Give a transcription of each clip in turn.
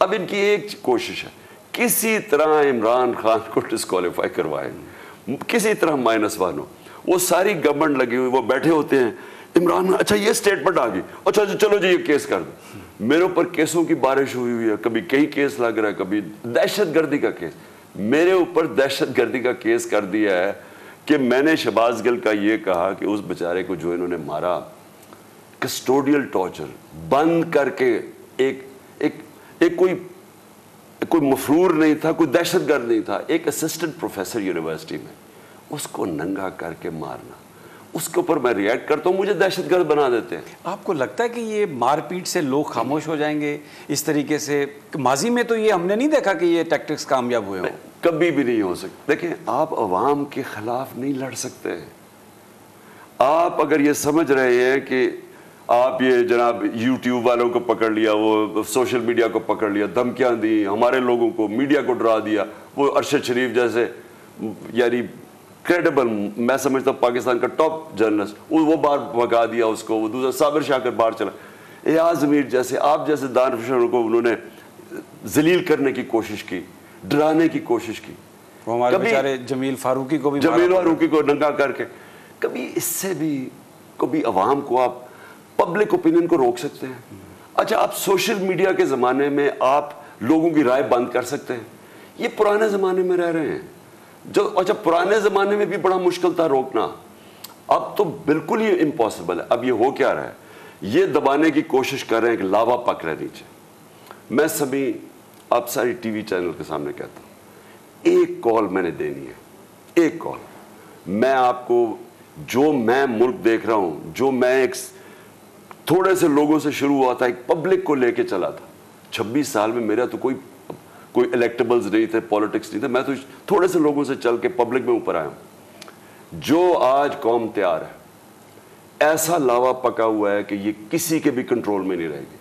اب ان کی ایک کوشش ہے کسی طرح عمران خان کو ڈسکوالیفائی کروائیں, کسی طرح -1 ہو. وہ ساری گورنمنٹ لگی ہوئی, وہ بیٹھے ہوتے ہیں, عمران اچھا یہ سٹیٹمنٹ آ گئی, اچھا چلو جی یہ کیس کر دو. میرے اوپر کیسوں کی بارش ہوئی ہے, کبھی کئی کیس لگ رہا ہے, کبھی دہشت گردی کا کیس. میرے اوپر دہشت گردی کا کیس کر دیا ہے کہ میں نے شہباز گل کا یہ کہا کہ اس بیچارے کو جو انہوں نے مارا, کسٹوڈیل ٹارچر بند کر کے, ایک کوئی مفرور نہیں تھا, کوئی دہشت گرد نہیں تھا, ایک اسسٹنٹ پروفیسر یونیورسٹی میں, اس کو ننگا کر کے مارنا, اس کے اوپر میں ریئیکٹ کرتا ہوں, مجھے دہشت گرد بنا دیتے ہیں. آپ کو لگتا ہے کہ یہ مار پیٹ سے لوگ خاموش ہو جائیں گے اس طریقے سے؟ ماضی میں تو یہ ہم نے نہیں دیکھا کہ یہ ٹیکٹکس کامیاب ہوئے ہوں. کبھی بھی نہیں ہو سکتے. دیکھیں آپ عوام کے خلاف نہیں لڑ سکتے. آپ اگر یہ سمجھ رہے ہیں کہ آپ یہ جناب یوٹیوب والوں کو پکڑ لیا, وہ سوشل میڈیا کو پکڑ لیا, دھمکیاں دی, ہمارے لوگوں کو, میڈیا کو ڈرا دیا, وہ ارشد شریف جیسے یعنی کریڈیبل, میں سمجھتا ہوں پاکستان کا ٹاپ جرنلسٹ, وہ باہر بھگا دیا اس کو, وہ دوسرا صابر شاکر باہر چلا, ایاز امیر جیسے, آپ جیسے دانشوروں کو انہوں نے ذلیل کرنے کی کوشش کی, ڈرانے کی کوشش کی. وہ ہمارے بیچارے جمیل فاروقی کو بھی, جمیل فاروقی کو ننگا کر کے. کبھی اس سے بھی کبھی عوام کو آپ پبلک اوپینین کو روک سکتے ہیں؟ اچھا آپ سوشل میڈیا کے زمانے میں آپ لوگوں کی رائے بند کر سکتے ہیں؟ یہ پرانے زمانے میں رہ رہے ہیں جو, اچھا پرانے زمانے میں بھی بڑا مشکل تھا روکنا, اب تو بالکل ہی امپاسبل ہے. اب یہ ہو کیا رہا ہے, یہ دبانے کی کوشش کر رہے ہیں کہ لاوا پک رہے نیچے. میں سبھی آپ ساری ٹی وی چینل کے سامنے کہتا ہوں, ایک کال میں نے دینی ہے, ایک کال. میں آپ کو جو میں ملک دیکھ رہا ہوں, جو میں ایک تھوڑے سے لوگوں سے شروع ہوا تھا, ایک پبلک کو لے کے چلا تھا. 26 سال میں میرا تو کوئی الیکٹیبلز نہیں تھے, پولیٹکس نہیں تھا, میں تو تھوڑے سے لوگوں سے چل کے پبلک میں اوپر آیا ہوں. جو آج قوم تیار ہے, ایسا لاوا پکا ہوا ہے کہ یہ کسی کے بھی کنٹرول میں نہیں رہے گی.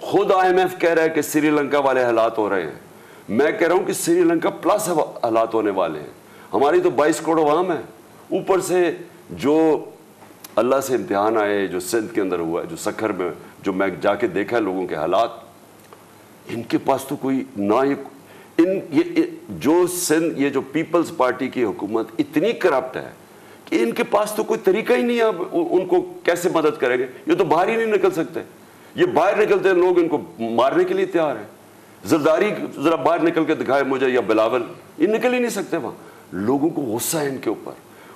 خود IMF کہہ رہا ہے کہ سری لنکا والے حالات ہو رہے ہیں, میں کہہ رہا ہوں کہ سری لنکا پلس حالات ہونے والے ہیں. ہماری تو 22 کروڑ عوام ہے, اوپر سے جو اللہ سے امتحان آئے, جو سندھ کے اندر ہوا ہے, جو سکھر میں, جو میں جا کے دیکھا ہے لوگوں کے حالات, ان کے پاس تو کوئی نہ, جو سندھ, یہ جو پیپلز پارٹی کی حکومت اتنی کرپٹ ہے کہ ان کے پاس تو کوئی طریقہ ہی نہیں ہے اب ان کو کیسے مدد کریں گے. یہ تو باہر ہی نہیں نکل سکتے, یہ باہر نکلتے ہیں لوگ ان کو مارنے کے لیے تیار ہیں. زرداری ذرا باہر نکل کے دکھائے مجھے, یا بلاول, یہ نکل ہی نہیں سکتے وہاں. لوگوں کو غصہ ہے ان کے اوپر,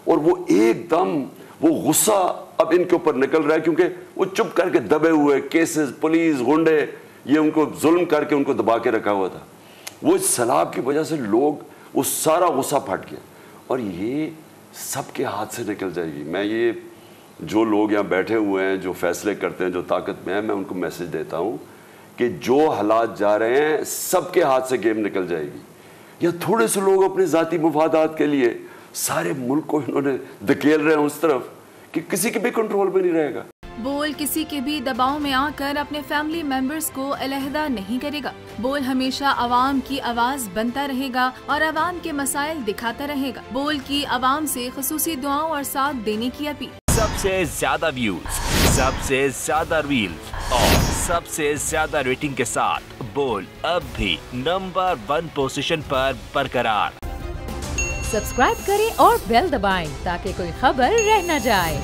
اور وہ ایک دم وہ غصہ اب ان کے اوپر نکل رہا ہے کیونکہ وہ چپ کر کے دبے ہوئے, کیسز, پولیس, غنڈے, یہ ان کو ظلم کر کے ان کو دبا کے رکھا ہوا تھا. وہ سیلاب کی وجہ سے لوگ, وہ سارا غصہ پھٹ گیا, اور یہ سب کے ہاتھ سے نکل جائے گی. میں یہ جو لوگ یہاں بیٹھے ہوئے ہیں, جو فیصلے کرتے ہیں, جو طاقت میں ہیں, میں ان کو میسج دیتا ہوں کہ جو حالات جا رہے ہیں سب کے ہاتھ سے گیم نکل جائے گی. یا تھوڑے سے لوگ اپنے ذاتی مفادات کے لیے سارے ملک کو انہوں نے دھکیل رہے ہیں اس طرف کہ کسی کے بھی کنٹرول میں نہیں رہے گا. بول کسی کے بھی دباؤ میں آ کر اپنے فیملی ممبرز کو علیحدہ نہیں کرے گا. بول ہمیشہ عوام کی آواز بنتا رہے گا اور عوام کے مسائل دکھاتا رہے گا. بول کی عوام سے خصوصی دعاؤں اور ساتھ دینے کی اپیل. سب سے زیادہ ویوز, سب سے زیادہ ریلز اور سب سے زیادہ ریٹنگ کے ساتھ بول اب بھی نمبر 1 پوزیشن پر برقرار. سبسکرائب کریں اور بیل دبائیں تاکہ کوئی خبر رہ نہ جائے.